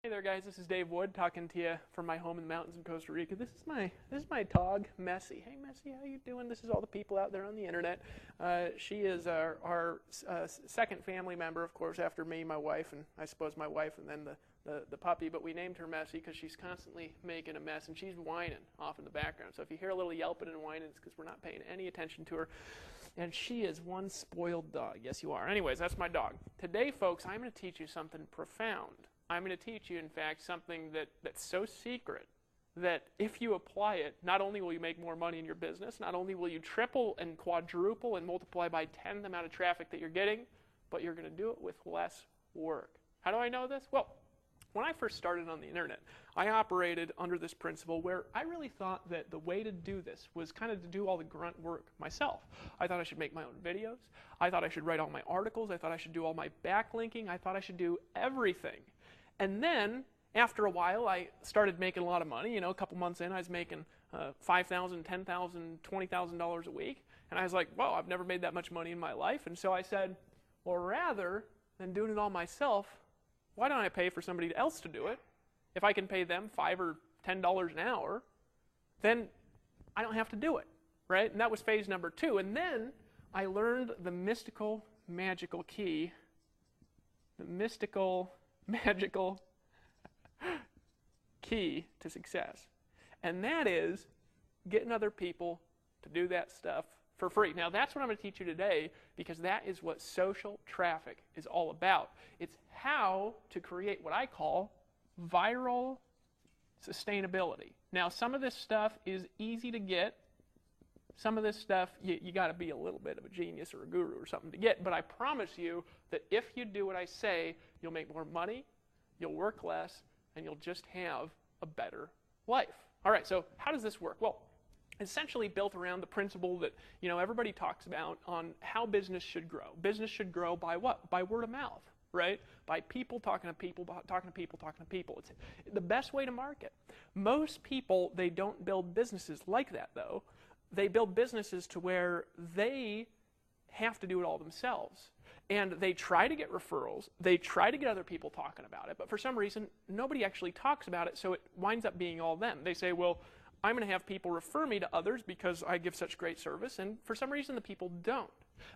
Hey there, guys. This is Dave Wood talking to you from my home in the mountains in Costa Rica. This is my dog, Messi. Hey, Messi, how you doing? This is all the people out there on the internet. She is our second family member, of course, after me, my wife, and I suppose my wife, and then the puppy. But we named her Messi because she's constantly making a mess, and she's whining off in the background. So if you hear a little yelping and whining, it's because we're not paying any attention to her. And she is one spoiled dog. Yes, you are. Anyways, that's my dog. Today, folks, I'm going to teach you something profound. I'm going to teach you, in fact, something that's so secret that if you apply it, not only will you make more money in your business, not only will you triple and quadruple and multiply by 10 the amount of traffic that you're getting, but you're going to do it with less work. How do I know this? Well, when I first started on the internet, I operated under this principle where I really thought that the way to do this was kind of to do all the grunt work myself. I thought I should make my own videos. I thought I should write all my articles. I thought I should do all my backlinking. I thought I should do everything. And then, after a while, I started making a lot of money. You know, a couple months in, I was making $5,000, $10,000, $20,000 a week. And I was like, well, I've never made that much money in my life. And so I said, well, rather than doing it all myself, why don't I pay for somebody else to do it? If I can pay them $5 or $10 an hour, then I don't have to do it, right? And that was phase number 2. And then I learned the mystical, magical key, magical key to success. And that is getting other people to do that stuff for free. Now, that's what I'm going to teach you today, because that is what social traffic is all about. It's how to create what I call viral sustainability. Now, some of this stuff is easy to get. Some of this stuff, you got to be a little bit of a genius or a guru or something to get. But I promise you that if you do what I say, you'll make more money, you'll work less, and you'll just have a better life. All right, so how does this work? Well, essentially built around the principle that, you know, everybody talks about on how business should grow. Business should grow by what? By word of mouth, right? By people talking to people, talking to people, talking to people. It's the best way to market. Most people, they don't build businesses like that, though. They build businesses to where they have to do it all themselves. And they try to get referrals. They try to get other people talking about it. But for some reason, nobody actually talks about it, so it winds up being all them. They say, well, I'm going to have people refer me to others because I give such great service. And for some reason, the people don't.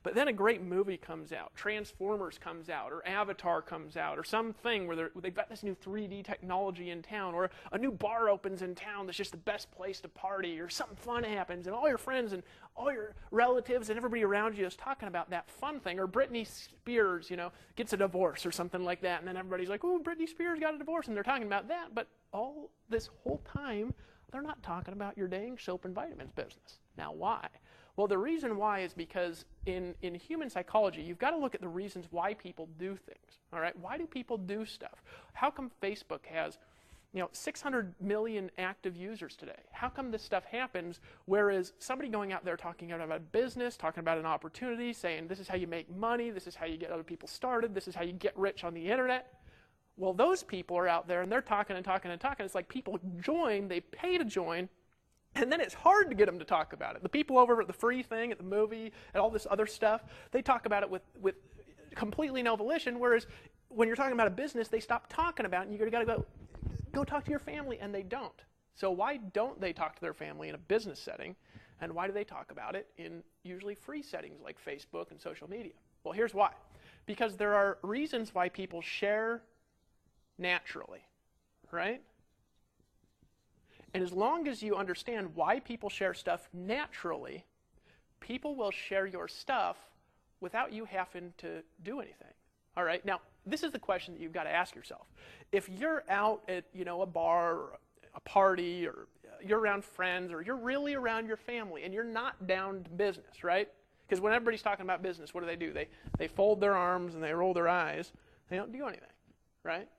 But then a great movie comes out, Transformers comes out, or Avatar comes out, or something where they've got this new 3D technology in town, or a new bar opens in town that's just the best place to party, or something fun happens, and all your friends and all your relatives and everybody around you is talking about that fun thing. Or Britney Spears, you know, gets a divorce or something like that, and then everybody's like, oh, Britney Spears got a divorce, and they're talking about that. But all this whole time, they're not talking about your dang soap and vitamins business. Now, why? Well, the reason why is because in human psychology, you've got to look at the reasons why people do things. All right? Why do people do stuff? How come Facebook has, 600 million active users today? How come this stuff happens, whereas somebody going out there talking about a business, talking about an opportunity, saying this is how you make money, this is how you get other people started, this is how you get rich on the internet? Well, those people are out there, and they're talking and talking and talking. It's like people join, they pay to join, and then it's hard to get them to talk about it. The people over at the free thing, at the movie, and all this other stuff, they talk about it with completely no volition, whereas when you're talking about a business, they stop talking about it, and you got to go talk to your family, and they don't. So why don't they talk to their family in a business setting, and why do they talk about it in usually free settings like Facebook and social media? Well, here's why. Because there are reasons why people share naturally, right? And as long as you understand why people share stuff naturally, people will share your stuff without you having to do anything. All right? Now, this is the question that you've got to ask yourself. If you're out at, a bar or a party, or you're around friends, or you're really around your family, and you're not down to business, right? Because when everybody's talking about business, what do? They fold their arms and they roll their eyes. They don't do anything, right?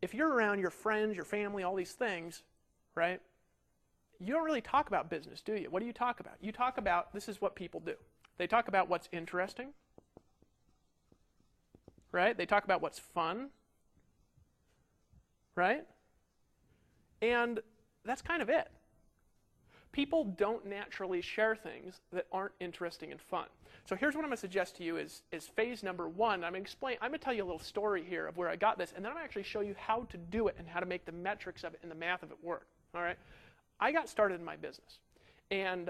If you're around your friends, your family, all these things, right, you don't really talk about business, do you? What do you talk about? You talk about, this is what people do. They talk about what's interesting, right? They talk about what's fun, right? And that's kind of it. People don't naturally share things that aren't interesting and fun. So here's what I'm going to suggest to you is phase number one. I'm going to tell you a little story here of where I got this, and then I'm going to actually show you how to do it and how to make the metrics of it and the math of it work. All right? I got started in my business, and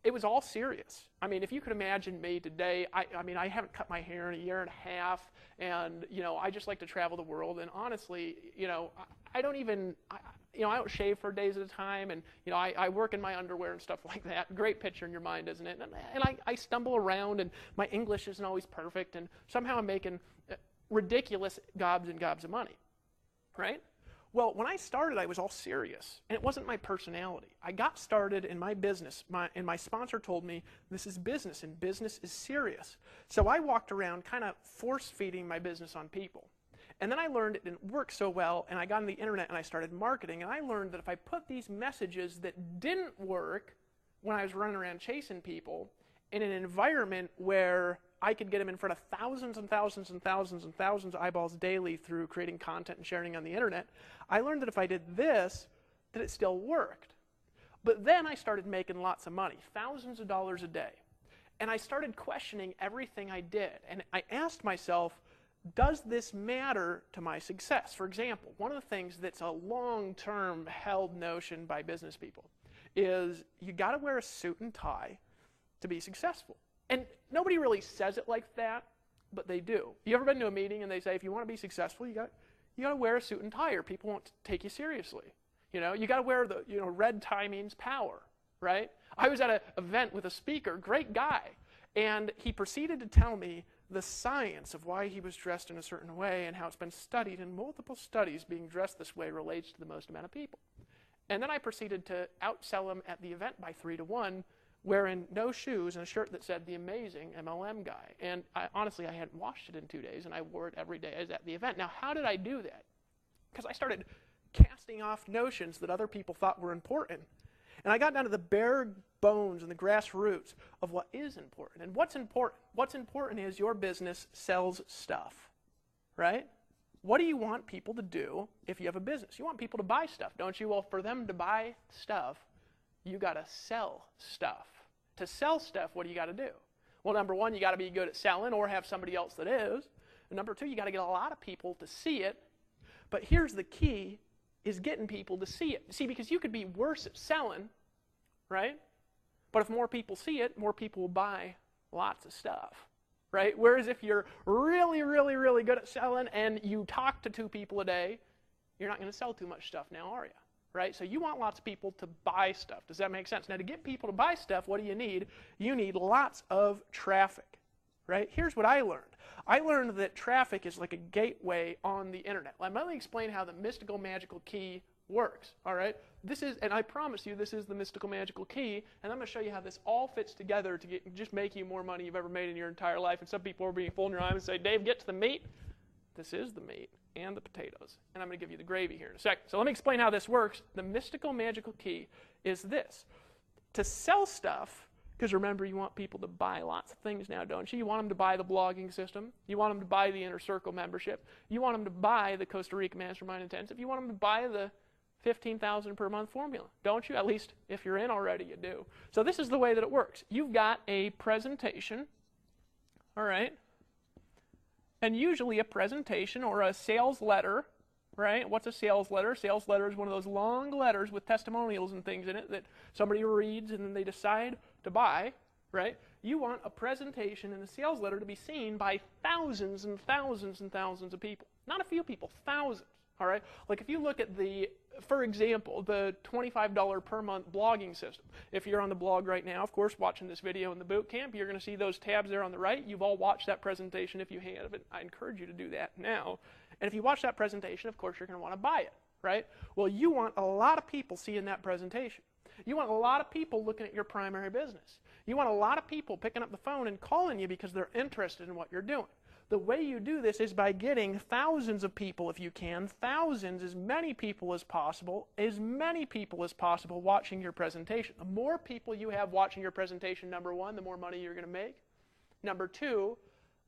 it was all serious. I mean, if you could imagine me today, I haven't cut my hair in a year and a half, and, I just like to travel the world, and honestly, I don't shave for days at a time, and, I work in my underwear and stuff like that. Great picture in your mind, isn't it? And I stumble around, and my English isn't always perfect, and somehow I'm making ridiculous gobs and gobs of money, right? Well, when I started, I was all serious, and it wasn't my personality. I got started in my business, and my sponsor told me, this is business, and business is serious. So I walked around kind of force-feeding my business on people. And then I learned it didn't work so well, and I got on the internet, and I started marketing, and I learned that if I put these messages that didn't work when I was running around chasing people in an environment where I could get them in front of thousands and thousands and thousands and thousands of eyeballs daily through creating content and sharing on the internet, I learned that if I did this, that it still worked. But then I started making lots of money, thousands of dollars a day. And I started questioning everything I did. And I asked myself, does this matter to my success? For example, one of the things that's a long-term held notion by business people is you got to wear a suit and tie to be successful. And nobody really says it like that, but they do. You ever been to a meeting and they say, if you want to be successful, you got to wear a suit and tie or people won't take you seriously. You got to wear the, red tie means power, right? I was at an event with a speaker, great guy, and he proceeded to tell me the science of why he was dressed in a certain way and how it's been studied in multiple studies being dressed this way relates to the most amount of people. And then I proceeded to outsell him at the event by 3-to-1, wearing no shoes and a shirt that said the amazing MLM guy. And honestly, I hadn't washed it in 2 days, and I wore it every day I was at the event. Now, how did I do that? Because I started casting off notions that other people thought were important. And I got down to the bare bones and the grassroots of what is important. And what's important? What's important is your business sells stuff, right? What do you want people to do if you have a business? You want people to buy stuff, don't you? Well, for them to buy stuff, you got to sell stuff. To sell stuff, what do you got to do? Well, number one, you got to be good at selling or have somebody else that is. And number two, you got to get a lot of people to see it. But here's the key, is getting people to see it. See, because you could be worse at selling, right? But if more people see it, more people will buy lots of stuff, right? Whereas if you're really, really, really good at selling and you talk to 2 people a day, you're not going to sell too much stuff now, are you? Right? So you want lots of people to buy stuff. Does that make sense? Now, to get people to buy stuff, what do you need? You need lots of traffic, right? Here's what I learned. I learned that traffic is like a gateway on the internet. Let me explain how the mystical magical key works, all right? And I promise you, this is the mystical magical key, and I'm going to show you how this all fits together to just make you more money you've ever made in your entire life. And some people are being full in your eyes and say, Dave, get to the meat. This is the meat and the potatoes. And I'm going to give you the gravy here in a second. So let me explain how this works. The mystical magical key is this. To sell stuff, because remember, you want people to buy lots of things now, don't you? You want them to buy the blogging system. You want them to buy the Inner Circle membership. You want them to buy the Costa Rica Mastermind Intensive. You want them to buy the $15,000 per month formula, don't you? At least if you're in already, you do. So this is the way that it works. You've got a presentation, all right? And usually a presentation or a sales letter, right? What's a sales letter? A sales letter is one of those long letters with testimonials and things in it that somebody reads and then they decide to buy, right? You want a presentation and a sales letter to be seen by thousands and thousands and thousands of people. Not a few people, thousands, all right? Like if you look at for example, the $25 per month blogging system. If you're on the blog right now, of course, watching this video in the boot camp, you're going to see those tabs there on the right. You've all watched that presentation if you haven't. I encourage you to do that now. And if you watch that presentation, of course, you're going to want to buy it, right? Well, you want a lot of people seeing that presentation. You want a lot of people looking at your primary business. You want a lot of people picking up the phone and calling you because they're interested in what you're doing. The way you do this is by getting thousands of people, if you can, thousands, as many people as possible watching your presentation. The more people you have watching your presentation, number one, the more money you're going to make. Number two,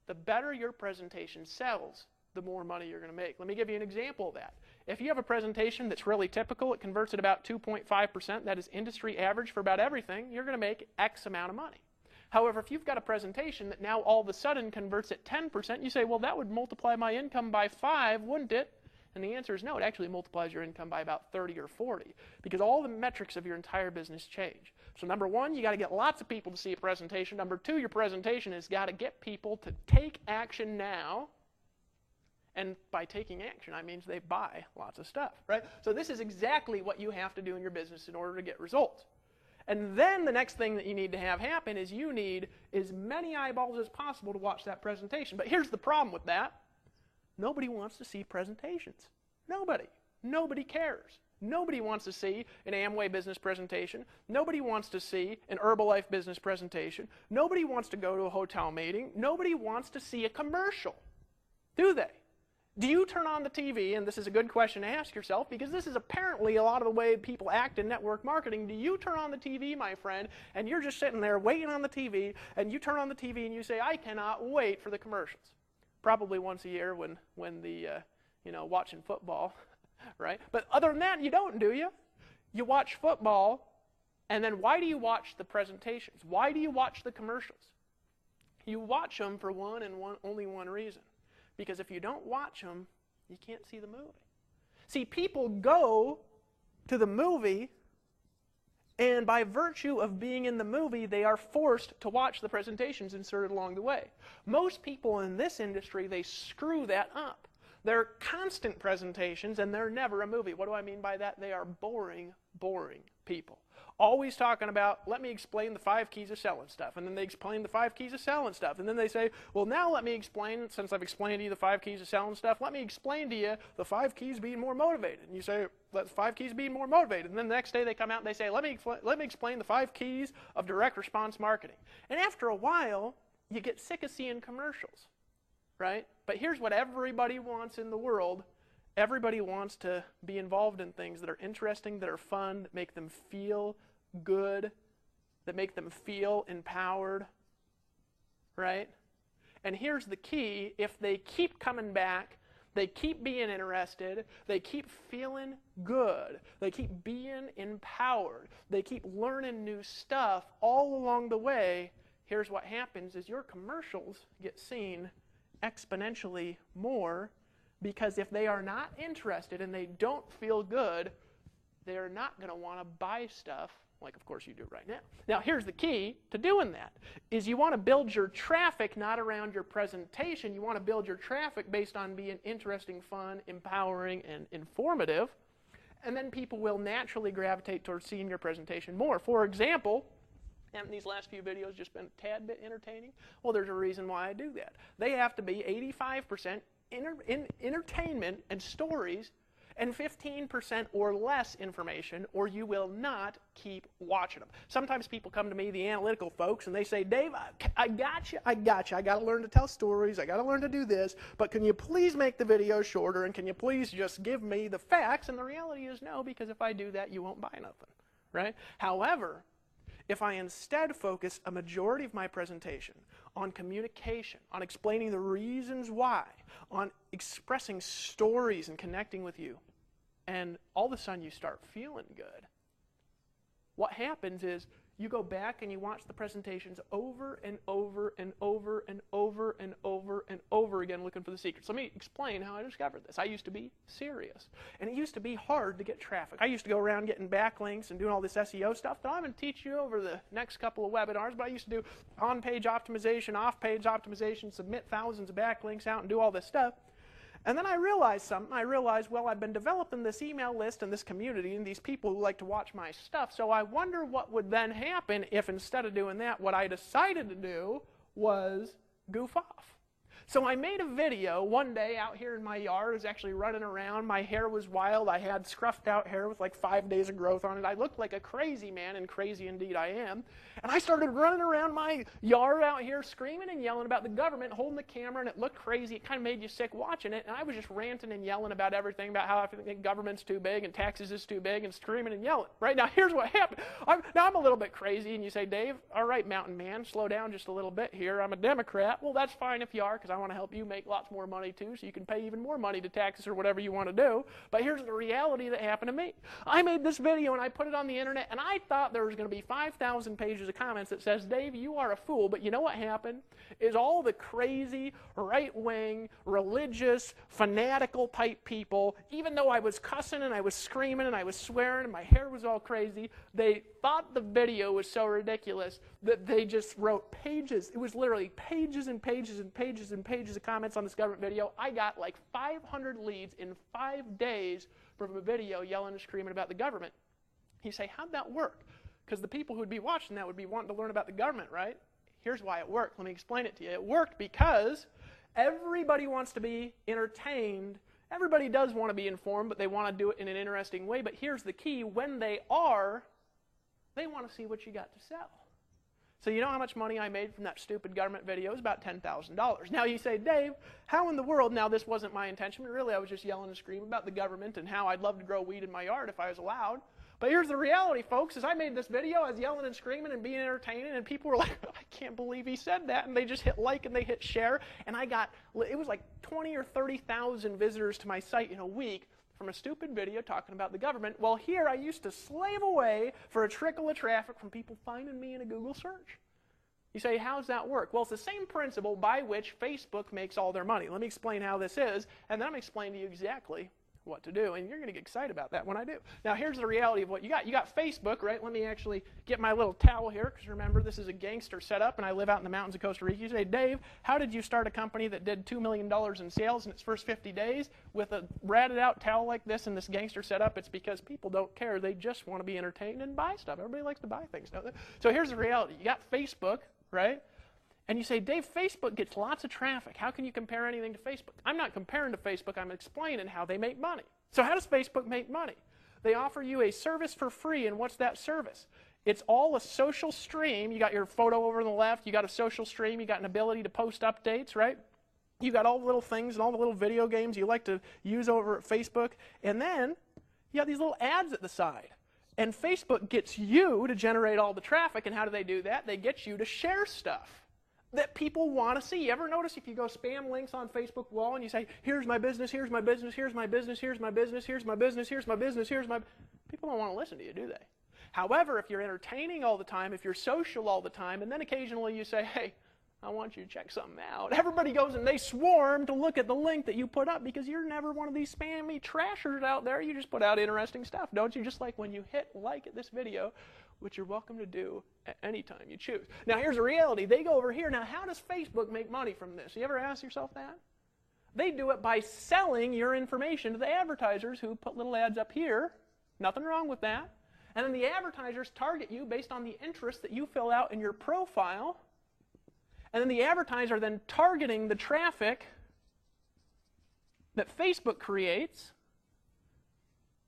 the better your presentation sells, the more money you're going to make. Let me give you an example of that. If you have a presentation that's really typical, it converts at about 2.5%, that is industry average for about everything, you're going to make X amount of money. However, if you've got a presentation that now all of a sudden converts at 10%, you say, well, that would multiply my income by 5, wouldn't it? And the answer is no, it actually multiplies your income by about 30 or 40 because all the metrics of your entire business change. So number one, you got to get lots of people to see a presentation. Number two, your presentation has got to get people to take action now. And by taking action, I mean they buy lots of stuff, right? So this is exactly what you have to do in your business in order to get results. And then the next thing that you need to have happen is you need as many eyeballs as possible to watch that presentation. But here's the problem with that. Nobody wants to see presentations. Nobody. Nobody cares. Nobody wants to see an Amway business presentation. Nobody wants to see an Herbalife business presentation. Nobody wants to go to a hotel meeting. Nobody wants to see a commercial, do they? Do you turn on the TV, and this is a good question to ask yourself, because this is apparently a lot of the way people act in network marketing. Do you turn on the TV, my friend, and you're just sitting there waiting on the TV, and you turn on the TV and you say, I cannot wait for the commercials? Probably once a year when the, watching football, right? But other than that, you don't, do you? You watch football, and then why do you watch the presentations? Why do you watch the commercials? You watch them for only one reason. Because if you don't watch them, you can't see the movie. See, people go to the movie, and by virtue of being in the movie, they are forced to watch the presentations inserted along the way. Most people in this industry, they screw that up. They're constant presentations, and they're never a movie. What do I mean by that? They are boring, boring people. Always talking about, let me explain the 5 keys of selling stuff. And then they explain the 5 keys of selling stuff. And then they say, well, now let me explain, since I've explained to you the 5 keys of selling stuff, let me explain to you the 5 keys being more motivated. And you say, that's 5 keys being more motivated. And then the next day they come out and they say, let me explain the 5 keys of direct response marketing. And after a while, you get sick of seeing commercials, right? But here's what everybody wants in the world. Everybody wants to be involved in things that are interesting, that are fun, that make them feel good, that make them feel empowered, right? And here's the key. If they keep coming back, they keep being interested, they keep feeling good, they keep being empowered, they keep learning new stuff all along the way, here's what happens is your commercials get seen exponentially more. Because if they are not interested and they don't feel good, they are not going to want to buy stuff like, of course, you do right now. Now, here's the key to doing that, is you want to build your traffic not around your presentation. You want to build your traffic based on being interesting, fun, empowering, and informative. And then people will naturally gravitate towards seeing your presentation more. For example, haven't these last few videos just been a tad bit entertaining? Well, there's a reason why I do that. They have to be 85% entertainment and stories and 15% or less information, or you will not keep watching them. Sometimes people come to me, the analytical folks, and they say, Dave, I got you. I got to learn to tell stories. I got to learn to do this, but can you please make the video shorter, and can you please just give me the facts? And the reality is no, because if I do that, you won't buy nothing, right? However, if I instead focus a majority of my presentation on communication, on explaining the reasons why, on expressing stories and connecting with you, and all of a sudden you start feeling good, what happens is you go back and you watch the presentations over and over and over and over and over and over again looking for the secrets. Let me explain how I discovered this. I used to be serious, and it used to be hard to get traffic. I used to go around getting backlinks and doing all this SEO stuff that I'm going to teach you over the next couple of webinars, but I used to do on-page optimization, off-page optimization, submit thousands of backlinks out and do all this stuff. And then I realized something. I realized, well, I've been developing this email list and this community and these people who like to watch my stuff, so I wonder what would then happen if instead of doing that, what I decided to do was goof off. So I made a video one day out here in my yard. I was actually running around. My hair was wild. I had scruffed out hair with like 5 days of growth on it. I looked like a crazy man, and crazy indeed I am. And I started running around my yard out here screaming and yelling about the government, holding the camera, and it looked crazy. It kind of made you sick watching it. And I was just ranting and yelling about everything, about how I think government's too big and taxes is too big, and screaming and yelling. Right now, here's what happened. I'm a little bit crazy, and you say, Dave, all right, mountain man, slow down just a little bit here. I'm a Democrat. Well, that's fine if you are, because I want to help you make lots more money too, so you can pay even more money to taxes or whatever you want to do. But here's the reality that happened to me. I made this video and I put it on the internet, and I thought there was going to be 5,000 pages of comments that says, Dave, you are a fool. But you know what happened? Is all the crazy, right-wing, religious, fanatical type people, even though I was cussing and I was screaming and I was swearing and my hair was all crazy, they thought the video was so ridiculous that they just wrote pages. It was literally pages and pages and pages and pages of comments on this government video. I got like 500 leads in 5 days from a video yelling and screaming about the government. You say, how'd that work? Because the people who would be watching that would be wanting to learn about the government, right? Here's why it worked. Let me explain it to you. It worked because everybody wants to be entertained. Everybody does want to be informed, but they want to do it in an interesting way. But here's the key. When they are, they want to see what you got to sell. So you know how much money I made from that stupid government video? It was about $10,000. Now you say, Dave, how in the world, now this wasn't my intention, but really I was just yelling and screaming about the government and how I'd love to grow weed in my yard if I was allowed. But here's the reality, folks, is I made this video, I was yelling and screaming and being entertaining, and people were like, I can't believe he said that, and they just hit like and they hit share, and it was like 20 or 30,000 visitors to my site in a week from a stupid video talking about the government. Well, here I used to slave away for a trickle of traffic from people finding me in a Google search. You say, how does that work? Well, it's the same principle by which Facebook makes all their money. Let me explain how this is, and then I'm going to explain to you exactly what to do, and you're going to get excited about that when I do. Now, here's the reality of what you got. You got Facebook, right? Let me actually get my little towel here, because remember, this is a gangster setup, and I live out in the mountains of Costa Rica. You say, Dave, how did you start a company that did $2 million in sales in its first 50 days with a ratted out towel like this and this gangster setup? It's because people don't care. They just want to be entertained and buy stuff. Everybody likes to buy things, don't they? So here's the reality. You got Facebook, right? And you say, Dave, Facebook gets lots of traffic. How can you compare anything to Facebook? I'm not comparing to Facebook. I'm explaining how they make money. So how does Facebook make money? They offer you a service for free, and what's that service? It's all a social stream. You got your photo over on the left. You got a social stream. You got an ability to post updates, right? You got all the little things and all the little video games you like to use over at Facebook. And then you have these little ads at the side. And Facebook gets you to generate all the traffic. And how do they do that? They get you to share stuff that people want to see. You ever notice if you go spam links on Facebook wall and you say, here's my business, here's my business, here's my business, here's my business, here's my business, here's my business, here's my... People don't want to listen to you, do they? However, if you're entertaining all the time, if you're social all the time, and then occasionally you say, hey, I want you to check something out, everybody goes and they swarm to look at the link that you put up because you're never one of these spammy trashers out there. You just put out interesting stuff, don't you? Just like when you hit like at this video, which you're welcome to do at any time you choose. Now, here's the reality. They go over here. Now, how does Facebook make money from this? You ever ask yourself that? They do it by selling your information to the advertisers who put little ads up here. Nothing wrong with that. And then the advertisers target you based on the interest that you fill out in your profile. And then the advertiser then targeting the traffic that Facebook creates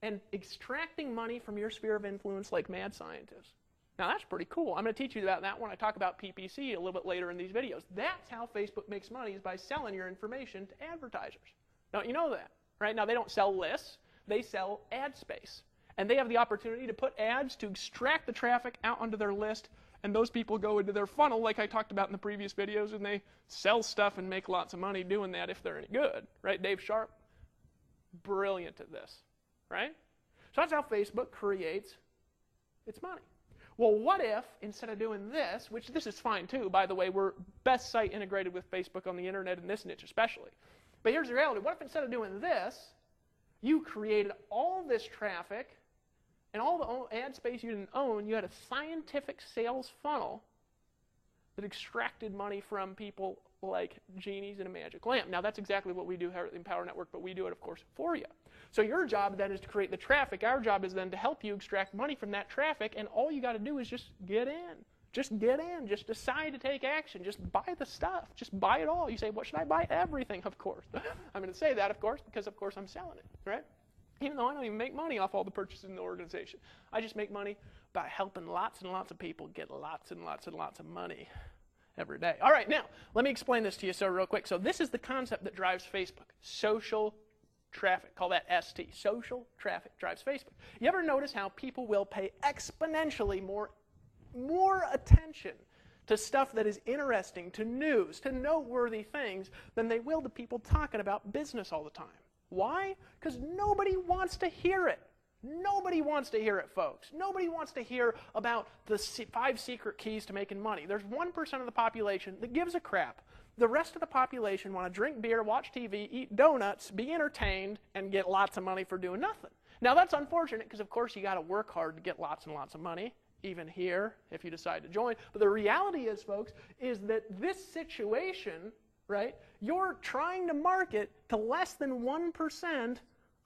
and extracting money from your sphere of influence like mad scientists. Now, that's pretty cool. I'm going to teach you about that when I talk about PPC a little bit later in these videos. That's how Facebook makes money, is by selling your information to advertisers. Don't you know that? Right? Now, they don't sell lists. They sell ad space. And they have the opportunity to put ads to extract the traffic out onto their list, and those people go into their funnel like I talked about in the previous videos, and they sell stuff and make lots of money doing that if they're any good. Right? Dave Sharp, brilliant at this. Right? So that's how Facebook creates its money. Well, what if, instead of doing this, which this is fine too, by the way, we're best site integrated with Facebook on the internet in this niche especially. But here's the reality. What if instead of doing this, you created all this traffic and all the ad space you didn't own, you had a scientific sales funnel that extracted money from people like genies in a magic lamp. Now, that's exactly what we do here at the Empower Network, but we do it, of course, for you. So your job then is to create the traffic. Our job is then to help you extract money from that traffic, and all you got to do is just get in. Just get in. Just decide to take action. Just buy the stuff. Just buy it all. You say, what should I buy? Everything, of course. I'm going to say that, of course, because, of course, I'm selling it, right? Even though I don't even make money off all the purchases in the organization. I just make money by helping lots and lots of people get lots and lots and lots of money every day. All right, now, let me explain this to you real quick. So this is the concept that drives Facebook. Social traffic. Call that ST. Social traffic drives Facebook. You ever notice how people will pay exponentially more attention to stuff that is interesting, to news, to noteworthy things, than they will to people talking about business all the time. Why? Because nobody wants to hear it. Nobody wants to hear it, folks. Nobody wants to hear about the 5 secret keys to making money. There's 1% of the population that gives a crap. The rest of the population want to drink beer, watch TV, eat donuts, be entertained, and get lots of money for doing nothing. Now, that's unfortunate because, of course, you got to work hard to get lots and lots of money, even here, if you decide to join. But the reality is, folks, is that this situation, right, you're trying to market to less than 1%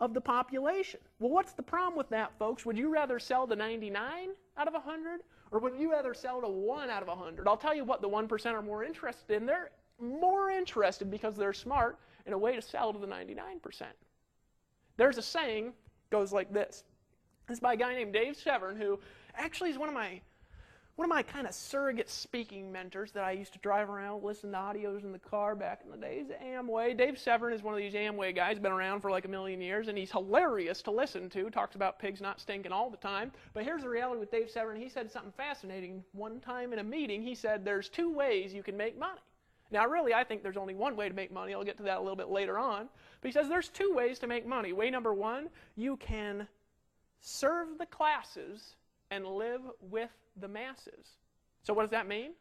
of the population. Well, what's the problem with that, folks? Would you rather sell to 99 out of 100, or would you rather sell to 1 out of 100? I'll tell you what the 1% are more interested in. They're more interested, because they're smart, in a way to sell to the 99%. There's a saying, goes like this. It's by a guy named Dave Severn, who actually is one of my kind of surrogate speaking mentors that I used to drive around, listen to audios in the car back in the days of Amway. Dave Severn is one of these Amway guys, been around for like 1,000,000 years, and he's hilarious to listen to. Talks about pigs not stinking all the time. But here's the reality with Dave Severn. He said something fascinating one time in a meeting. He said, there's 2 ways you can make money. Now, really, I think there's only one way to make money. I'll get to that a little bit later on. But he says there's 2 ways to make money. Way number 1, you can serve the classes and live with the masses. So what does that mean?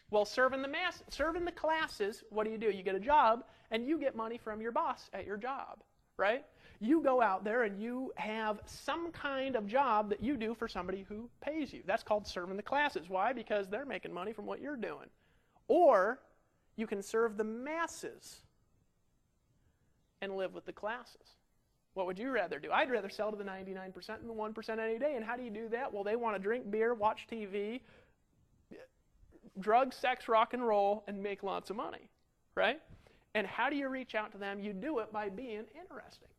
Well, serving the classes, what do? You get a job, and you get money from your boss at your job, right? You go out there and you have some kind of job that you do for somebody who pays you. That's called serving the classes. Why? Because they're making money from what you're doing. Or you can serve the masses and live with the classes. What would you rather do? I'd rather sell to the 99% than the 1% any day. And how do you do that? Well, they want to drink beer, watch TV, drugs, sex, rock and roll, and make lots of money, right? And how do you reach out to them? You do it by being interesting,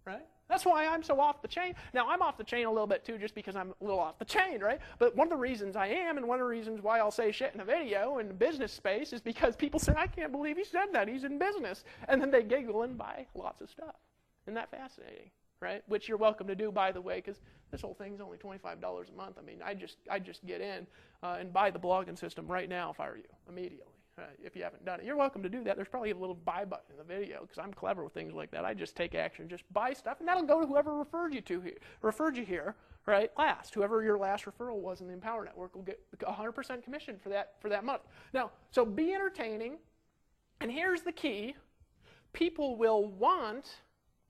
right? That's why I'm so off the chain. Now, I'm off the chain a little bit too, just because I'm a little off the chain, right? But one of the reasons I am, and one of the reasons why I'll say shit in a video in the business space, is because people say, I can't believe he said that. He's in business. And then they giggle and buy lots of stuff. Isn't that fascinating, right? Which you're welcome to do, by the way, because this whole thing's only $25 a month. I mean, I just get in and buy the blogging system right now if I were you, immediately. If you haven't done it, you're welcome to do that. There's probably a little buy button in the video, because I'm clever with things like that. I just take action, just buy stuff, and that'll go to whoever referred you here, right? Last, whoever your last referral was in the Empower Network will get 100% commission for that month. Now, so be entertaining, and here's the key: people will want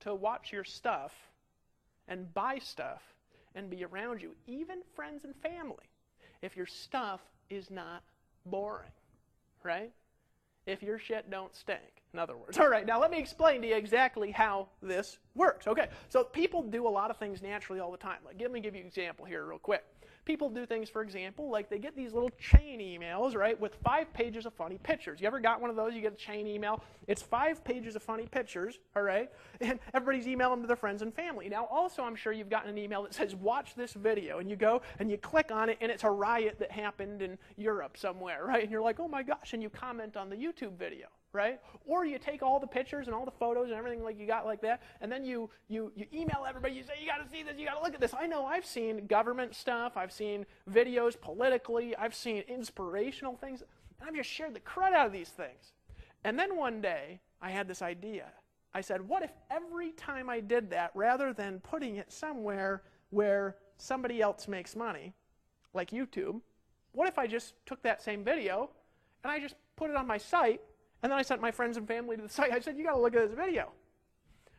to watch your stuff and buy stuff and be around you, even friends and family, if your stuff is not boring. Right? If your shit don't stink, in other words. All right, now let me explain to you exactly how this works. Okay, so people do a lot of things naturally all the time. Like, let me give you an example here real quick. People do things, for example, like they get these little chain emails, right, with 5 pages of funny pictures. You ever got one of those? You get a chain email. It's 5 pages of funny pictures, all right, and everybody's emailing them to their friends and family. Now, also, I'm sure you've gotten an email that says, watch this video, and you go and you click on it, and it's a riot that happened in Europe somewhere, right, and you're like, oh my gosh, and you comment on the YouTube video. Right? Or you take all the pictures and all the photos and everything like you got like that, and then you email everybody. You say, you got to see this, you got to look at this. I know I've seen government stuff. I've seen videos politically. I've seen inspirational things. And I've just shared the crud out of these things. And then one day, I had this idea. I said, what if every time I did that, rather than putting it somewhere where somebody else makes money, like YouTube, what if I just took that same video and I just put it on my site? And then I sent my friends and family to the site. I said, you got to look at this video.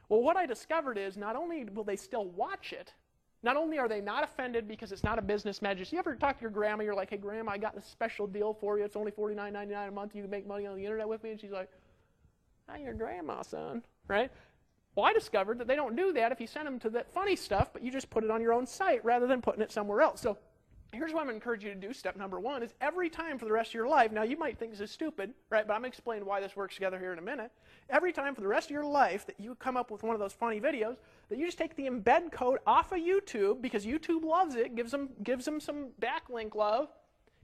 Well, what I discovered is not only will they still watch it, not only are they not offended because it's not a business message. You ever talk to your grandma, you're like, hey, Grandma, I got this special deal for you. It's only $49.99 a month. You can make money on the internet with me. And she's like, I'm your grandma, son, right? Well, I discovered that they don't do that if you send them to that funny stuff, but you just put it on your own site rather than putting it somewhere else. So here's what I'm going to encourage you to do. Step number 1 is every time for the rest of your life. Now, you might think this is stupid, right? But I'm going to explain why this works together here in a minute. Every time for the rest of your life that you come up with one of those funny videos, that you just take the embed code off of YouTube, because YouTube loves it, gives them some backlink love,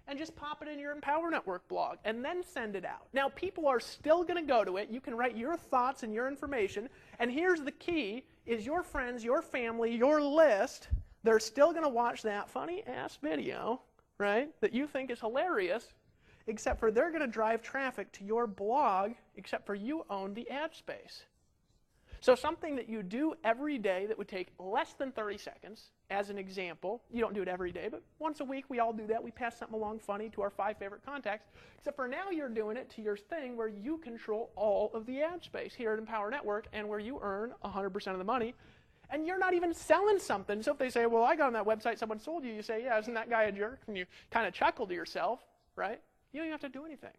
and just pop it in your Empower Network blog, and then send it out. Now, people are still going to go to it. You can write your thoughts and your information, and here's the key, is your friends, your family, your list, they're still going to watch that funny-ass video, right, that you think is hilarious, except for they're going to drive traffic to your blog, except for you own the ad space. So something that you do every day that would take less than 30 seconds, as an example, you don't do it every day, but once a week we all do that. We pass something along funny to our 5 favorite contacts, except for now you're doing it to your thing where you control all of the ad space here at Empower Network and where you earn 100% of the money. And you're not even selling something. So if they say, well, I got on that website, someone sold you, you say, yeah, isn't that guy a jerk? And you kind of chuckle to yourself, right? You don't even have to do anything.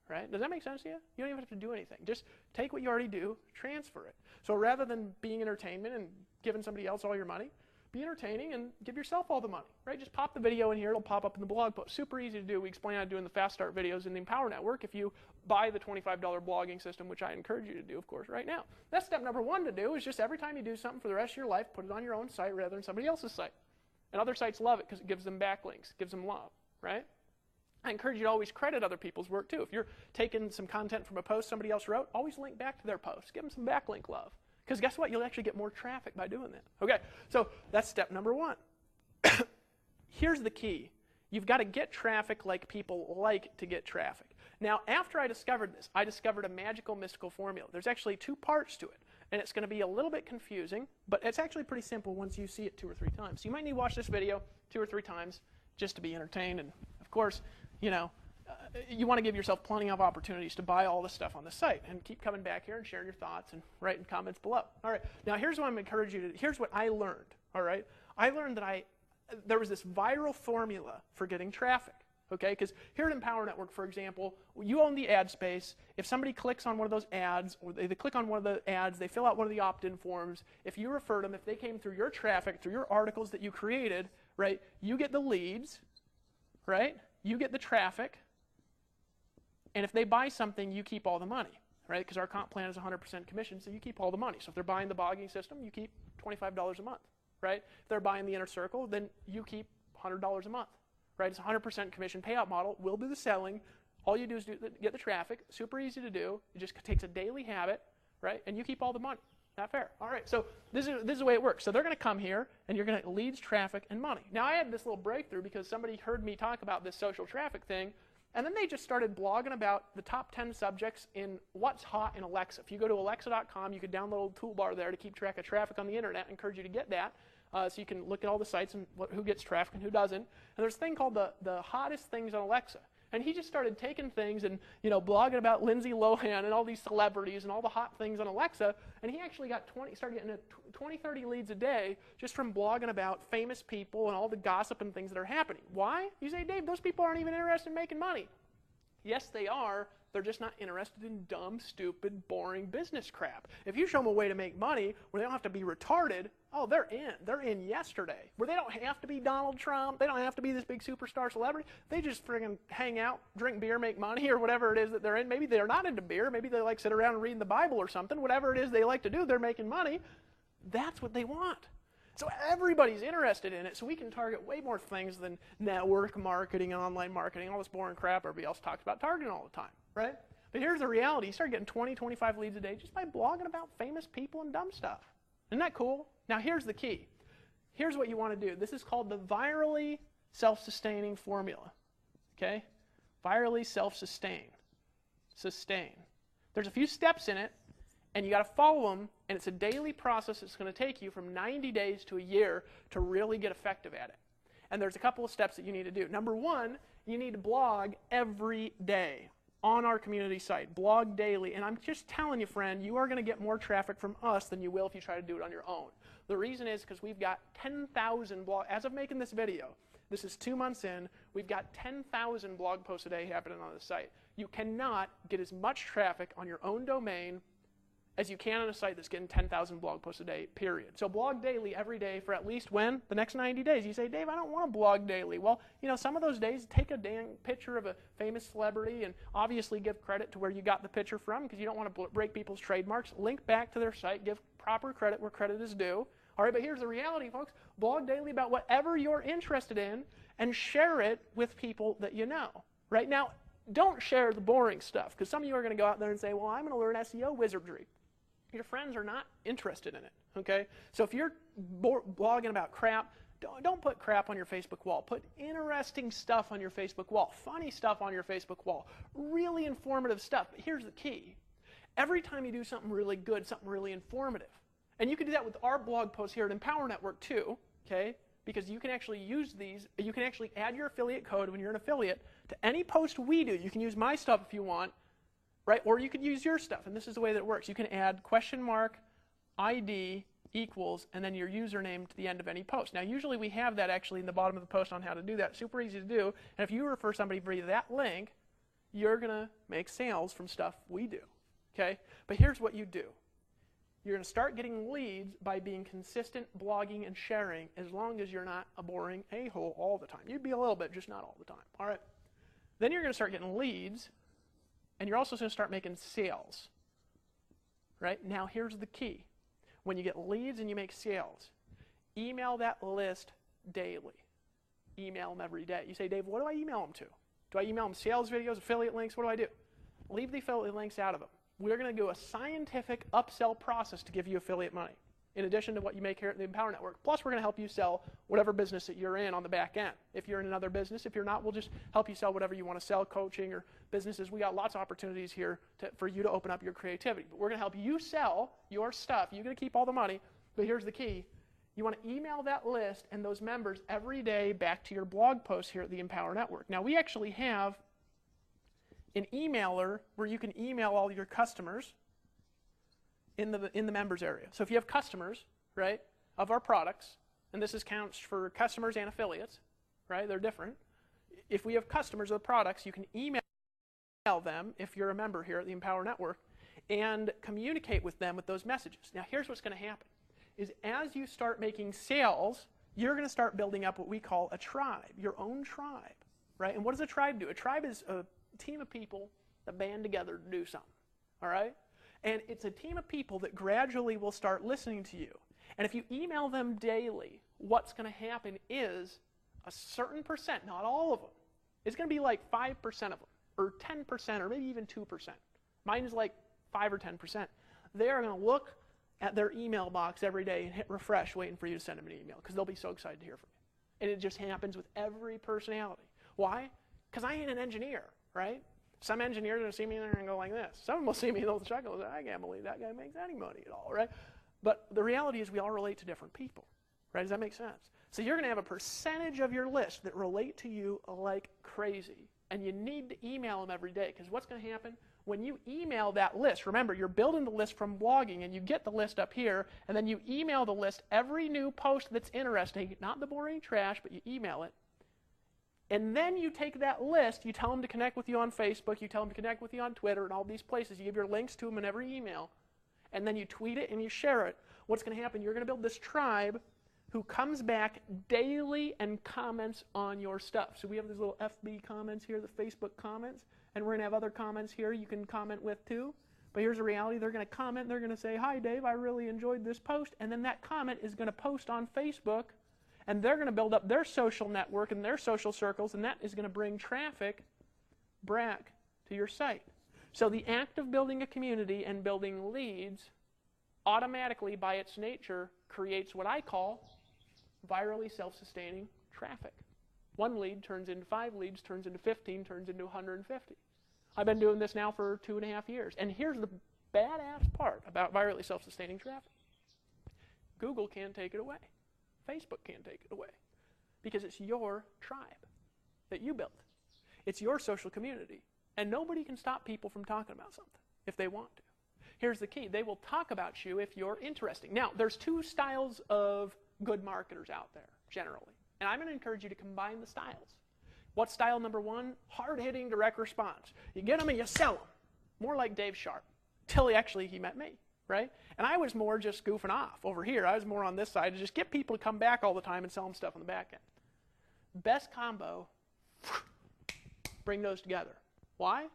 Right? Does that make sense to you? You don't even have to do anything. Just take what you already do, transfer it. So rather than being entertainment and giving somebody else all your money, be entertaining and give yourself all the money. Right? Just pop the video in here. It'll pop up in the blog post. Super easy to do. We explain how to do in the Fast Start videos in the Empower Network if you buy the $25 blogging system, which I encourage you to do, of course, right now. That's step number 1 to do is just every time you do something for the rest of your life, put it on your own site rather than somebody else's site. And other sites love it because it gives them backlinks, gives them love. Right? I encourage you to always credit other people's work too. If you're taking some content from a post somebody else wrote, always link back to their post. Give them some backlink love. Because guess what? You'll actually get more traffic by doing that. Okay, so that's step number 1. Here's the key. You've got to get traffic like people like to get traffic. Now, after I discovered this, I discovered a magical, mystical formula. There's actually 2 parts to it. And it's going to be a little bit confusing, but it's actually pretty simple once you see it 2 or 3 times. So you might need to watch this video 2 or 3 times just to be entertained. And of course, you know, you want to give yourself plenty of opportunities to buy all this stuff on the site and keep coming back here and sharing your thoughts and writing comments below. All right, now here's what I'm encouraging you to do. Here's what I learned, all right? I learned that there was this viral formula for getting traffic, okay? Because here at Empower Network, for example, you own the ad space. If somebody clicks on one of those ads, or they click on one of the ads, they fill out one of the opt-in forms, if you refer them, if they came through your traffic, through your articles that you created, right, you get the leads, right? You get the traffic, and if they buy something, you keep all the money, right? Because our comp plan is 100% commission, so you keep all the money. So if they're buying the blogging system, you keep $25 a month, right? If they're buying the inner circle, then you keep $100 a month, right? It's a 100% commission payout model. We'll do the selling. All you do is get the traffic. Super easy to do. It just takes a daily habit, right? And you keep all the money. Not fair. All right, so this is the way it works. So they're going to come here, and you're going to leads, traffic, and money. Now, I had this little breakthrough because somebody heard me talk about this social traffic thing, and then they just started blogging about the top 10 subjects in what's hot in Alexa. If you go to alexa.com, you can download a toolbar there to keep track of traffic on the internet. I encourage you to get that so you can look at all the sites and who gets traffic and who doesn't. And there's a thing called the hottest things on Alexa. And he just started taking things and, you know, blogging about Lindsay Lohan and all these celebrities and all the hot things on Alexa. And he actually started getting 20, 30 leads a day just from blogging about famous people and all the gossip and things that are happening. Why? You say, Dave, those people aren't even interested in making money. Yes, they are. They're just not interested in dumb, stupid, boring business crap. If you show them a way to make money where they don't have to be retarded, oh, they're in. They're in yesterday. Where they don't have to be Donald Trump. They don't have to be this big superstar celebrity. They just friggin' hang out, drink beer, make money, or whatever it is that they're in. Maybe they're not into beer. Maybe they like sit around and reading the Bible or something. Whatever it is they like to do, they're making money. That's what they want. So everybody's interested in it, so we can target way more things than network marketing and online marketing, all this boring crap everybody else talks about targeting all the time, right? But here's the reality. You start getting 20, 25 leads a day just by blogging about famous people and dumb stuff. Isn't that cool? Now here's the key. Here's what you want to do. This is called the virally self-sustaining formula, okay? Virally self-sustain. Sustain. There's a few steps in it, and you got to follow them, and it's a daily process that's going to take you from 90 days to a year to really get effective at it. And there's a couple of steps that you need to do. Number 1, you need to blog every day on our community site. Blog daily. And I'm just telling you, friend, you are going to get more traffic from us than you will if you try to do it on your own. The reason is because we've got 10,000 blog, as of making this video, this is 2 months in, we've got 10,000 blog posts a day happening on the site. You cannot get as much traffic on your own domain as you can on a site that's getting 10,000 blog posts a day, period. So blog daily every day for at least when? The next 90 days. You say, Dave, I don't want to blog daily. Well, you know, some of those days, take a dang picture of a famous celebrity and obviously give credit to where you got the picture from because you don't want to break people's trademarks. Link back to their site. Give proper credit where credit is due. All right, but here's the reality, folks. Blog daily about whatever you're interested in and share it with people that you know. Right now, don't share the boring stuff because some of you are going to go out there and say, well, I'm going to learn SEO wizardry. Your friends are not interested in it, okay? So if you're blogging about crap, Don't put crap on your Facebook wall. Put interesting stuff on your Facebook wall, funny stuff on your Facebook wall, really informative stuff. But here's the key. Every time you do something really good, something really informative, and you can do that with our blog posts here at Empower Network too, okay? Because you can actually use these, you can actually add your affiliate code when you're an affiliate to any post we do. You can use my stuff if you want, right? Or you could use your stuff, and this is the way that it works. You can add $ID equals, and then your username to the end of any post. Now, usually we have that actually in the bottom of the post on how to do that. Super easy to do, and if you refer somebody via that link, you're going to make sales from stuff we do, okay? But here's what you do. You're going to start getting leads by being consistent, blogging, and sharing, as long as you're not a boring a-hole all the time. You'd be a little bit, just not all the time, all right? Then you're going to start getting leads, and you're also going to start making sales, right? Now, here's the key. When you get leads and you make sales, email that list daily. Email them every day. You say, Dave, what do I email them to? Do I email them sales videos, affiliate links? What do I do? Leave the affiliate links out of them. We're going to do a scientific upsell process to give you affiliate money, in addition to what you make here at the Empower Network. Plus, we're going to help you sell whatever business that you're in on the back end. If you're in another business, if you're not, we'll just help you sell whatever you want to sell, coaching or businesses. We got lots of opportunities here for you to open up your creativity. But we're going to help you sell your stuff. You're going to keep all the money, but here's the key. You want to email that list and those members every day back to your blog posts here at the Empower Network. Now, we actually have an emailer where you can email all your customers in the members area. So if you have customers, right, of our products, and this counts for customers and affiliates, right, they're different. If we have customers of the products, you can email them if you're a member here at the Empower Network and communicate with them with those messages. Now here's what's going to happen, is as you start making sales, you're going to start building up what we call a tribe, your own tribe, right? And what does a tribe do? A tribe is a team of people that band together to do something, all right? And it's a team of people that gradually will start listening to you. And if you email them daily, what's going to happen is a certain percent, not all of them, it's going to be like 5% of them, or 10%, or maybe even 2%. Mine is like 5 or 10%. They are going to look at their email box every day and hit refresh, waiting for you to send them an email, because they'll be so excited to hear from you. And it just happens with every personality. Why? Because I ain't an engineer, right? Some engineers are going to see me there and go like this. Some of them will see me and they'll chuckle and say, I can't believe that guy makes any money at all, right? But the reality is we all relate to different people, right? Does that make sense? So you're going to have a percentage of your list that relate to you like crazy. And you need to email them every day, because what's going to happen? When you email that list, remember, you're building the list from blogging, and you get the list up here, and then you email the list every new post that's interesting, not the boring trash, but you email it. And then you take that list, you tell them to connect with you on Facebook, you tell them to connect with you on Twitter and all these places. You give your links to them in every email. And then you tweet it and you share it. What's going to happen? You're going to build this tribe who comes back daily and comments on your stuff. So we have these little FB comments here, the Facebook comments, and we're going to have other comments here you can comment with too. But here's the reality. They're going to comment. They're going to say, hi, Dave, I really enjoyed this post. And then that comment is going to post on Facebook. And they're going to build up their social network and their social circles, and that is going to bring traffic back to your site. So the act of building a community and building leads automatically, by its nature, creates what I call virally self-sustaining traffic. One lead turns into 5 leads, turns into 15, turns into 150. I've been doing this now for 2.5 years. And here's the badass part about virally self-sustaining traffic. Google can't take it away. Facebook can't take it away, because it's your tribe that you built. It's your social community, and nobody can stop people from talking about something if they want to. Here's the key. They will talk about you if you're interesting. Now, there's 2 styles of good marketers out there, generally, and I'm going to encourage you to combine the styles. What's style number 1? Hard-hitting, direct response. You get them and you sell them, more like Dave Sharp, till he met me. Right? And I was more just goofing off over here. I was more on this side to just get people to come back all the time and sell them stuff on the back end. Best combo, bring those together. Why?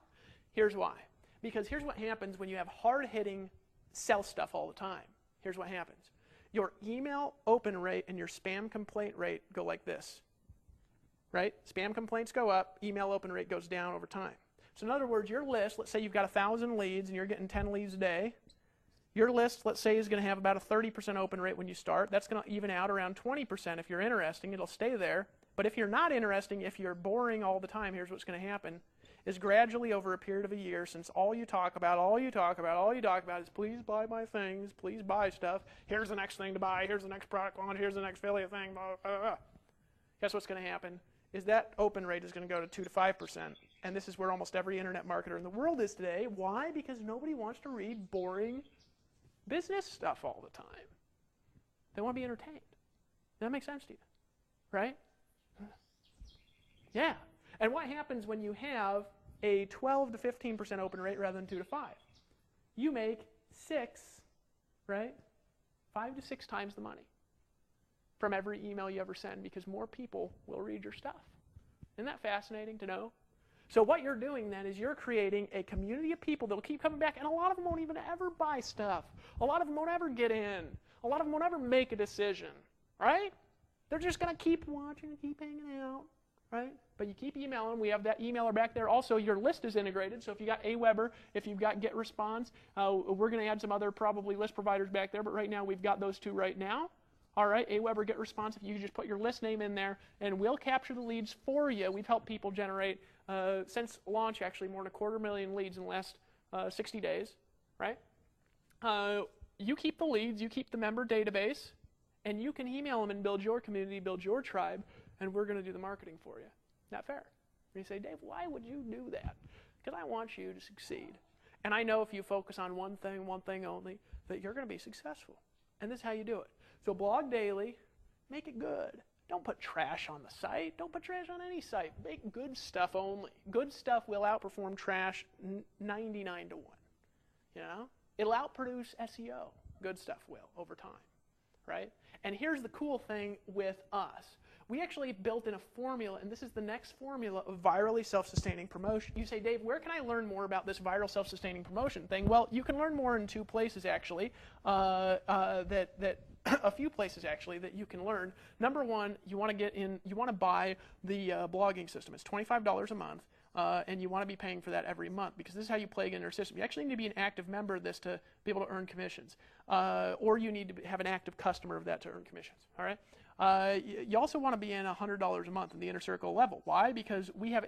Here's why. Because here's what happens when you have hard-hitting sell stuff all the time. Here's what happens. Your email open rate and your spam complaint rate go like this. Right? Spam complaints go up, email open rate goes down over time. So in other words, your list, let's say you've got 1,000 leads and you're getting 10 leads a day. Your list, let's say, is going to have about a 30% open rate when you start. That's going to even out around 20% if you're interesting. It'll stay there. But if you're not interesting, if you're boring all the time, here's what's going to happen, is gradually over a period of a year, since all you talk about is please buy my things, please buy stuff, here's the next thing to buy, here's the next product launch, here's the next affiliate thing, blah, blah, blah. Guess what's going to happen is that open rate is going to go to 2 to 5%. And this is where almost every internet marketer in the world is today. Why? Because nobody wants to read boring business stuff all the time. They want to be entertained. Does that make sense to you? Right? Yeah. And what happens when you have a 12 to 15% open rate rather than 2 to 5? You make 5 to 6 times the money from every email you ever send, because more people will read your stuff. Isn't that fascinating to know? So what you're doing then is you're creating a community of people that will keep coming back, and a lot of them won't even ever buy stuff. A lot of them won't ever get in. A lot of them won't ever make a decision, right? They're just going to keep watching and keep hanging out, right? But you keep emailing. We have that emailer back there. Also, your list is integrated. So if you got Aweber, if you've got GetResponse, we're going to add some other probably list providers back there, but right now we've got those two right now. All right, Aweber, GetResponse, if you just put your list name in there, and we'll capture the leads for you. We've helped people generate, since launch, actually, more than 250,000 leads in the last 60 days, right? You keep the leads, you keep the member database, and you can email them and build your community, build your tribe, and we're going to do the marketing for you. Not fair. And you say, Dave, why would you do that? Because I want you to succeed. And I know if you focus on one thing only, that you're going to be successful. And this is how you do it. So blog daily, make it good. Don't put trash on the site. Don't put trash on any site. Make good stuff only. Good stuff will outperform trash 99 to 1. You know? It'll outproduce SEO. Good stuff will over time, right? And here's the cool thing with us. We actually built in a formula, and this is the next formula of virally self-sustaining promotion. You say, Dave, where can I learn more about this viral self-sustaining promotion thing? Well, you can learn more in 2 places, actually, a few places, actually, that you can learn. Number one, you want to buy the blogging system. It's $25 a month. And you want to be paying for that every month, because this is how you play in our system. You actually need to be an active member of this to be able to earn commissions, or you need to have an active customer of that to earn commissions. All right. You also want to be in $100 a month in the Inner Circle level. Why? Because we have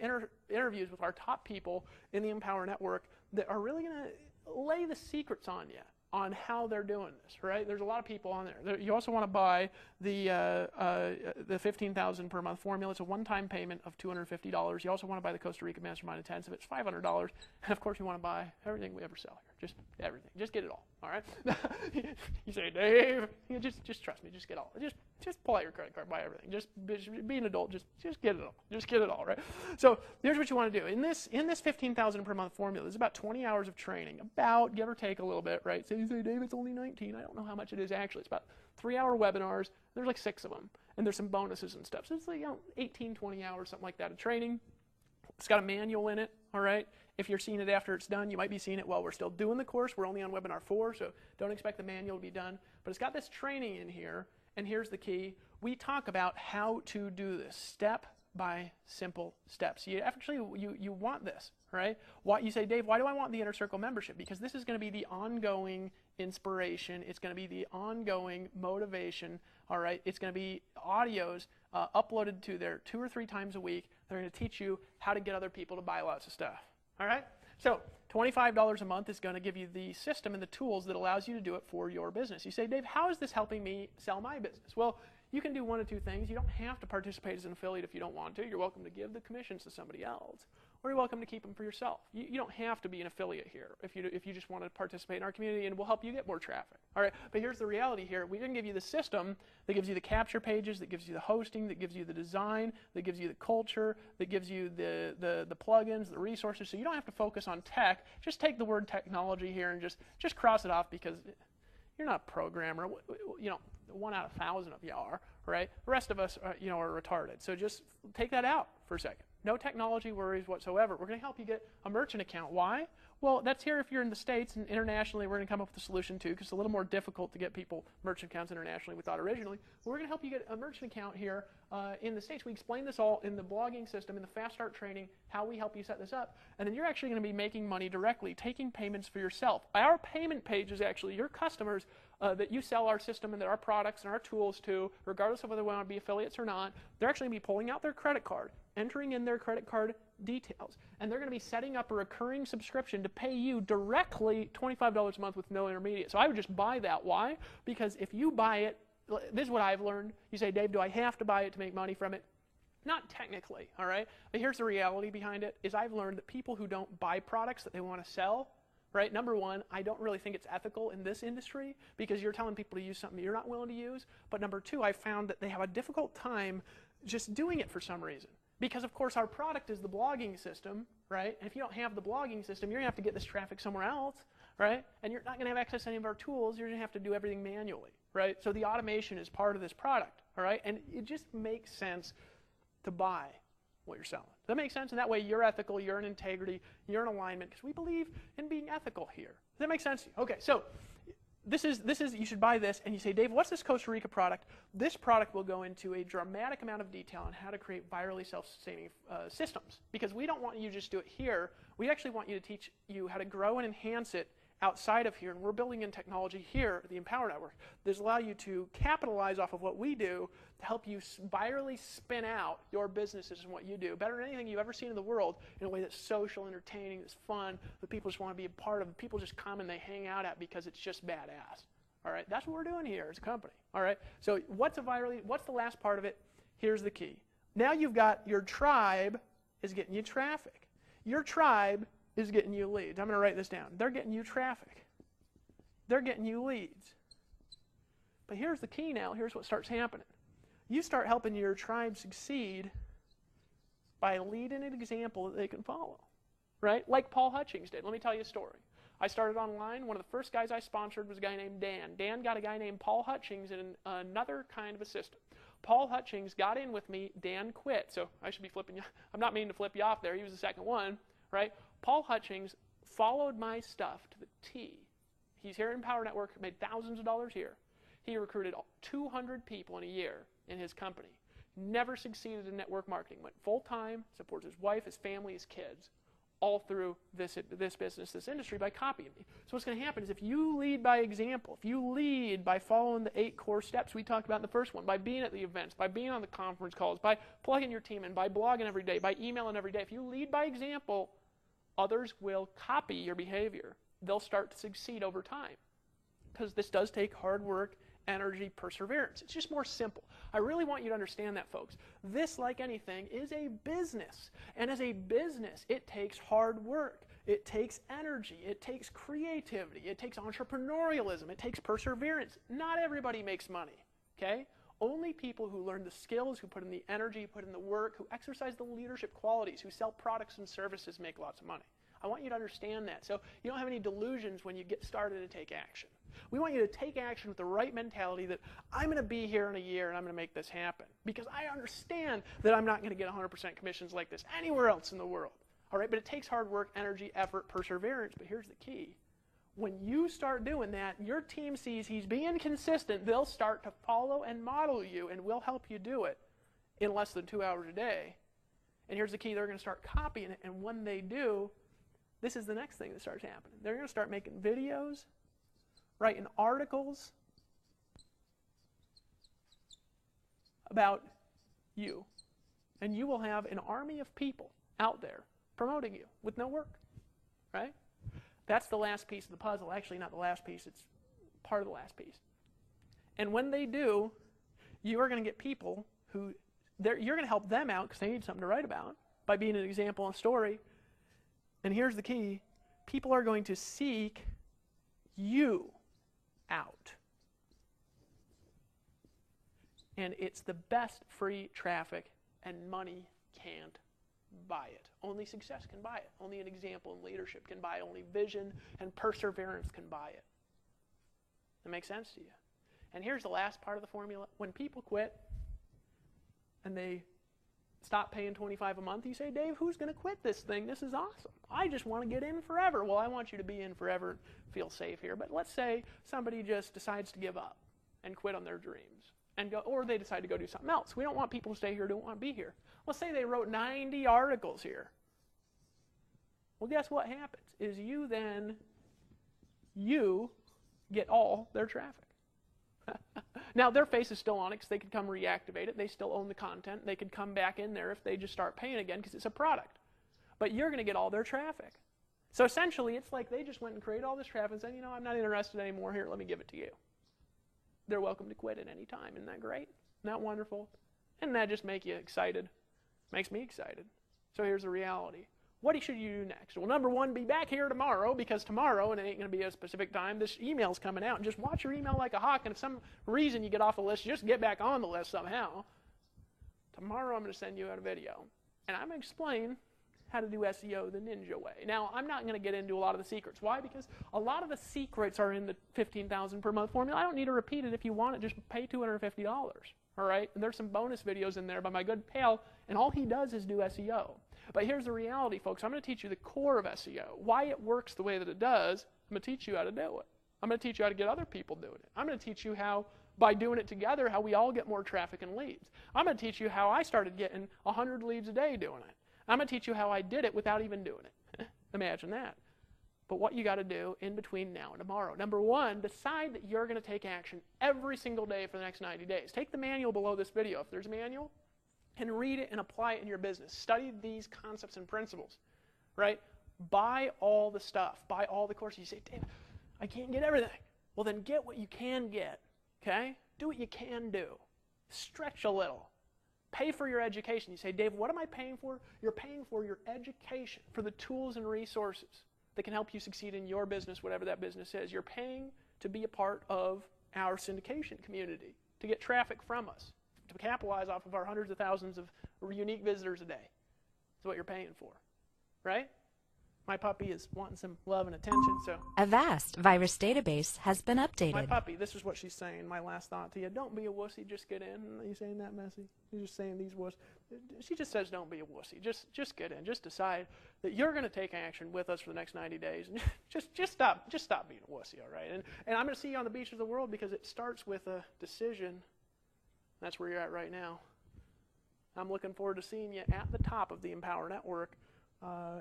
interviews with our top people in the Empower Network that are really going to lay the secrets on you on how they're doing this, right? There's a lot of people on there. You also want to buy the $15,000 per month formula. It's a one-time payment of $250. You also want to buy the Costa Rica Mastermind Intensive. It's $500. And of course, you want to buy everything we ever sell here. Just everything. Just get it all. All right? You say, Dave, just trust me. Just get all. Just pull out your credit card, buy everything. Just be an adult. Just get it all. Just get it all, right? So here's what you want to do. In this $15,000 per month formula, there's about 20 hours of training, about give or take a little bit, right? So you say, Dave, it's only 19. I don't know how much it is actually. It's about 3-hour webinars. There's like 6 of them, and there's some bonuses and stuff. So it's like 18, 20 hours, something like that of training. It's got a manual in it, all right? If you're seeing it after it's done, you might be seeing it while we're still doing the course. We're only on webinar 4, so don't expect the manual to be done. But it's got this training in here, and here's the key. We talk about how to do this step by simple steps. You want this, right? You say, Dave, why do I want the Inner Circle membership? Because this is going to be the ongoing inspiration. It's going to be the ongoing motivation, all right? It's going to be audios uploaded to there 2 or 3 times a week. They're going to teach you how to get other people to buy lots of stuff, all right? So $25 a month is going to give you the system and the tools that allows you to do it for your business. You say, Dave, how is this helping me sell my business? Well, you can do 1 of 2 things. You don't have to participate as an affiliate if you don't want to. You're welcome to give the commissions to somebody else, or you're welcome to keep them for yourself. You don't have to be an affiliate here if you just want to participate in our community, and we'll help you get more traffic. All right, but here's the reality here. We can give you the system that gives you the capture pages, that gives you the hosting, that gives you the design, that gives you the culture, that gives you the plugins, the resources, so you don't have to focus on tech. Just take the word technology here and just cross it off, because you're not a programmer. 1 out of 1,000 of you are, right? The rest of us, are retarded. So just take that out for a second. No technology worries whatsoever. We're going to help you get a merchant account. Why? Well, that's here if you're in the States, and internationally we're going to come up with a solution too, because it's a little more difficult to get people merchant accounts internationally, we thought originally. We're going to help you get a merchant account here in the States. We explain this all in the blogging system, in the Fast Start training, how we help you set this up, and then you're actually going to be making money directly, taking payments for yourself. Our payment page is actually your customers that you sell our system and that our products and our tools to, regardless of whether they want to be affiliates or not. They're actually going to be pulling out their credit card, entering in their credit card details, and they're going to be setting up a recurring subscription to pay you directly $25 a month with no intermediate. So I would just buy that. Why? Because if you buy it, this is what I've learned. You say, Dave, do I have to buy it to make money from it? Not technically, all right? But here's the reality behind it, is I've learned that people who don't buy products that they want to sell, right? Number one, I don't really think it's ethical in this industry because you're telling people to use something you're not willing to use. But number two, I found that they have a difficult time just doing it for some reason. Because, of course, our product is the blogging system, right? And if you don't have the blogging system, you're going to have to get this traffic somewhere else, right? And you're not going to have access to any of our tools. You're going to have to do everything manually, right? So the automation is part of this product, all right? And it just makes sense to buy what you're selling. Does that make sense? And that way you're ethical, you're in integrity, you're in alignment, because we believe in being ethical here. Does that make sense? Okay, so this is you should buy this, and you say, Dave, what's this Costa Rica product? This product will go into a dramatic amount of detail on how to create virally self-sustaining systems, because we don't want you to just do it here. We actually want you to teach you how to grow and enhance it outside of here, and we're building in technology here, the Empower Network, that allow you to capitalize off of what we do to help you virally spin out your businesses and what you do better than anything you've ever seen in the world, in a way that's social, entertaining, that's fun, that people just want to be a part of, people just come and they hang out at because it's just badass. All right, that's what we're doing here as a company. All right, so what's the last part of it? Here's the key. Now you've got your tribe is getting you traffic. Your tribe is getting you leads. I'm going to write this down. They're getting you traffic. They're getting you leads. But here's the key now. Here's what starts happening. You start helping your tribe succeed by leading an example that they can follow, right? Like Paul Hutchings did. Let me tell you a story. I started online. One of the first guys I sponsored was a guy named Dan. Dan got a guy named Paul Hutchings in another kind of a system. Paul Hutchings got in with me. Dan quit. So I should be flipping you. I'm not meaning to flip you off there. He was the second one, right? Paul Hutchings followed my stuff to the T. He's here in Power Network, made thousands of dollars here. He recruited 200 people in a year in his company. Never succeeded in network marketing. Went full-time, supports his wife, his family, his kids, all through this business, this industry, by copying me. So what's going to happen is if you lead by example, if you lead by following the 8 core steps we talked about in the first one, by being at the events, by being on the conference calls, by plugging your team in, by blogging every day, by emailing every day, if you lead by example, others will copy your behavior. They'll start to succeed over time. Because this does take hard work, energy, perseverance. It's just more simple. I really want you to understand that, folks. This, like anything, is a business. And as a business, it takes hard work. It takes energy. It takes creativity. It takes entrepreneurialism. It takes perseverance. Not everybody makes money, okay? Only people who learn the skills, who put in the energy, put in the work, who exercise the leadership qualities, who sell products and services make lots of money. I want you to understand that. So you don't have any delusions when you get started to take action. We want you to take action with the right mentality that I'm going to be here in a year and I'm going to make this happen. Because I understand that I'm not going to get 100% commissions like this anywhere else in the world. All right, but it takes hard work, energy, effort, perseverance. But here's the key. When you start doing that, your team sees he's being consistent. They'll start to follow and model you, and we'll help you do it in less than 2 hours a day. And here's the key. They're going to start copying it. And when they do, this is the next thing that starts happening. They're going to start making videos, writing articles about you. And you will have an army of people out there promoting you with no work, right? That's the last piece of the puzzle. Actually, not the last piece. It's part of the last piece. And when they do, you are going to get people who, you're going to help them out because they need something to write about by being an example and story. And here's the key. People are going to seek you out. And it's the best free traffic, and money can't buy it. Only success can buy it. Only an example and leadership can buy it. Only vision and perseverance can buy it. That makes sense to you? And here's the last part of the formula. When people quit and they stop paying $25 a month. You say, Dave, who's going to quit this thing? This is awesome. I just want to get in forever. Well, I want you to be in forever, feel safe here. But let's say somebody just decides to give up and quit on their dreams, and go, or they decide to go do something else. We don't want people to stay here who don't want to be here. Let's say they wrote 90 articles here. Well, guess what happens? Is you get all their traffic. Now, their face is still on it because they could come reactivate it. They still own the content. They could come back in there if they just start paying again because it's a product. But you're going to get all their traffic. So essentially, it's like they just went and created all this traffic and said, you know, I'm not interested anymore. Here, let me give it to you. They're welcome to quit at any time. Isn't that great? Isn't that wonderful? And that just make you excited? Makes me excited. So here's the reality. What should you do next? Well, number one, be back here tomorrow, because tomorrow, and it ain't going to be a specific time, this email's coming out. And just watch your email like a hawk, and if some reason you get off the list, just get back on the list somehow. Tomorrow I'm going to send you out a video, and I'm going to explain how to do SEO the ninja way. Now, I'm not going to get into a lot of the secrets. Why? Because a lot of the secrets are in the $15,000 per month formula. I don't need to repeat it. If you want it, just pay $250. All right? And there's some bonus videos in there by my good pal, and all he does is do SEO. But here's the reality, folks. I'm going to teach you the core of SEO, why it works the way that it does. I'm going to teach you how to do it. I'm going to teach you how to get other people doing it. I'm going to teach you how, by doing it together, how we all get more traffic and leads. I'm going to teach you how I started getting 100 leads a day doing it. I'm going to teach you how I did it without even doing it. Imagine that. But what you got to do in between now and tomorrow. Number one, decide that you're going to take action every single day for the next 90 days. Take the manual below this video, if there's a manual, and read it and apply it in your business. Study these concepts and principles, right? Buy all the stuff. Buy all the courses. You say, Dave, I can't get everything. Well, then get what you can get, okay? Do what you can do. Stretch a little. Pay for your education. You say, Dave, what am I paying for? You're paying for your education, for the tools and resources that can help you succeed in your business, whatever that business is. You're paying to be a part of our syndication community, to get traffic from us, to capitalize off of our hundreds of thousands of unique visitors a day. That's what you're paying for, right? My puppy is wanting some love and attention, so. A vast virus database has been updated. My puppy, this is what she's saying, my last thought to you. Don't be a wussy, just get in. Are you saying that messy? You're just saying these wuss. She just says don't be a wussy. Just get in. Just decide that you're going to take action with us for the next 90 days. And just stop being a wussy, all right? And I'm going to see you on the beach of the world, because it starts with a decision. That's where you're at right now. I'm looking forward to seeing you at the top of the Empower Network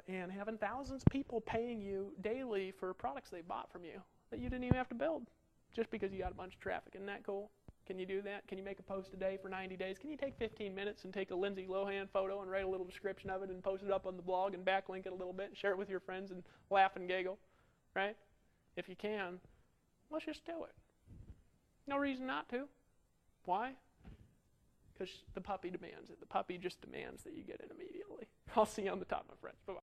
and having thousands of people paying you daily for products they bought from you that you didn't even have to build, just because you got a bunch of traffic. Isn't that cool? Can you do that? Can you make a post a day for 90 days? Can you take 15 minutes and take a Lindsay Lohan photo and write a little description of it and post it up on the blog and backlink it a little bit and share it with your friends and laugh and giggle, right? If you can, let's just do it. No reason not to. Why? Because the puppy demands it. The puppy just demands that you get it immediately. I'll see you on the top, my friends. Bye-bye.